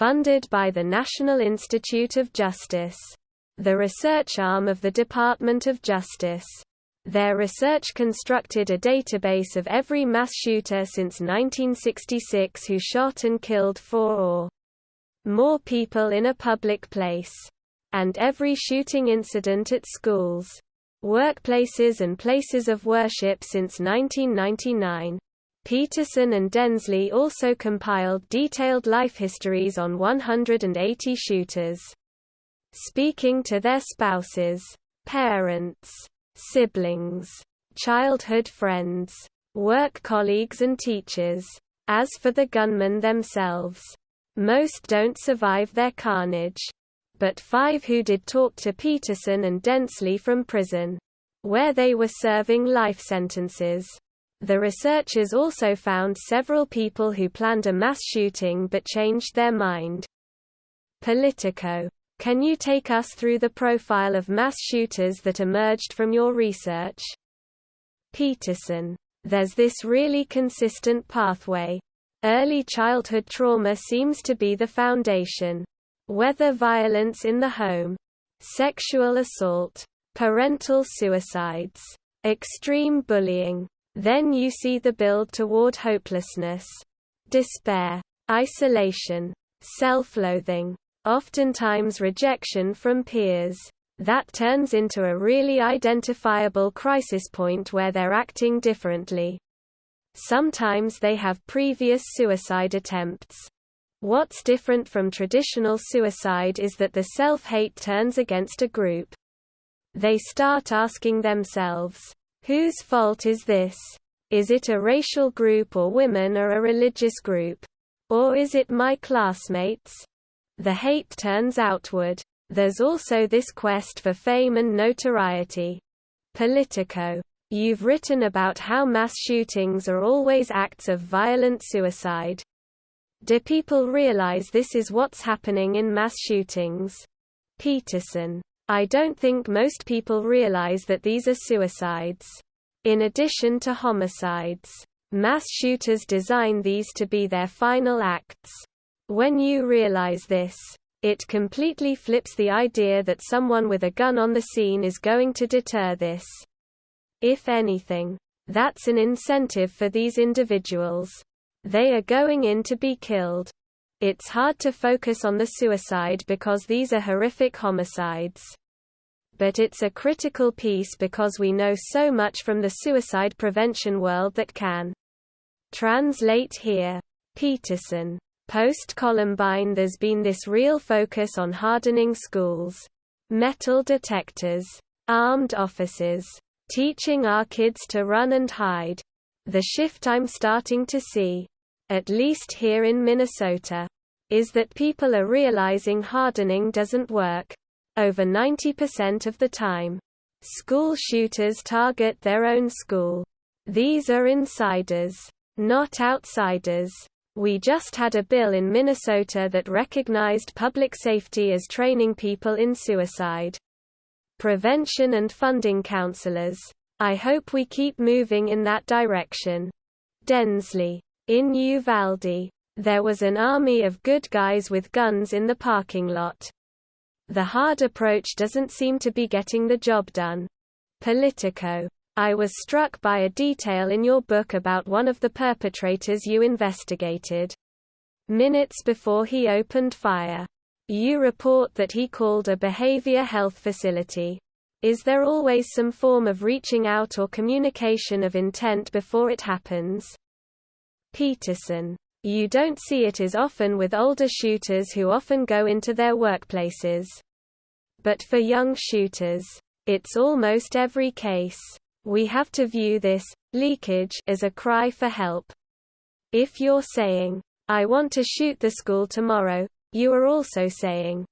funded by the National Institute of Justice, the research arm of the Department of Justice. Their research constructed a database of every mass shooter since 1966 who shot and killed 4 or more people in a public place, and every shooting incident at schools, workplaces and places of worship since 1999. Peterson and Densley also compiled detailed life histories on 180 shooters, speaking to their spouses, parents, siblings, childhood friends, work colleagues and teachers. As for the gunmen themselves, most don't survive their carnage. But 5 who did talk to Peterson and Densley from prison, where they were serving life sentences. The researchers also found several people who planned a mass shooting but changed their mind. Politico. Can you take us through the profile of mass shooters that emerged from your research? Peterson. There's this really consistent pathway. Early childhood trauma seems to be the foundation. Whether violence in the home, sexual assault, parental suicides, extreme bullying. Then you see the build toward hopelessness, despair, isolation, self-loathing, oftentimes rejection from peers. That turns into a really identifiable crisis point where they're acting differently. Sometimes they have previous suicide attempts. What's different from traditional suicide is that the self-hate turns against a group. They start asking themselves, whose fault is this? Is it a racial group or women or a religious group? Or is it my classmates? The hate turns outward. There's also this quest for fame and notoriety. Politico. You've written about how mass shootings are always acts of violent suicide. Do people realize this is what's happening in mass shootings? Peterson. I don't think most people realize that these are suicides. In addition to homicides, mass shooters design these to be their final acts. When you realize this, it completely flips the idea that someone with a gun on the scene is going to deter this. If anything, that's an incentive for these individuals. They are going in to be killed. It's hard to focus on the suicide because these are horrific homicides. But it's a critical piece because we know so much from the suicide prevention world that can translate here. Peterson. Post-Columbine, there's been this real focus on hardening schools, metal detectors, armed officers, teaching our kids to run and hide. The shift I'm starting to see, at least here in Minnesota, is that people are realizing hardening doesn't work. Over 90% of the time, school shooters target their own school. These are insiders, not outsiders. We just had a bill in Minnesota that recognized public safety as training people in suicide prevention and funding counselors. I hope we keep moving in that direction. Densley. In Uvalde, there was an army of good guys with guns in the parking lot. The hard approach doesn't seem to be getting the job done. Politico. I was struck by a detail in your book about one of the perpetrators you investigated. Minutes before he opened fire, you report that he called a behavior health facility. Is there always some form of reaching out or communication of intent before it happens? Peterson. You don't see it as often with older shooters who often go into their workplaces. But for young shooters, it's almost every case. We have to view this leakage as a cry for help. If you're saying, I want to shoot the school tomorrow, you are also saying,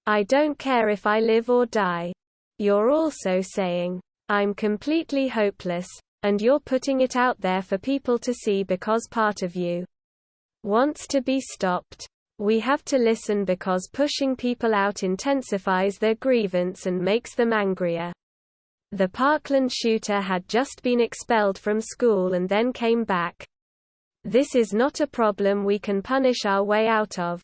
I don't care if I live or die. You're also saying, I'm completely hopeless, and you're putting it out there for people to see because part of you wants to be stopped. We have to listen because pushing people out intensifies their grievance and makes them angrier. The Parkland shooter had just been expelled from school and then came back. This is not a problem we can punish our way out of.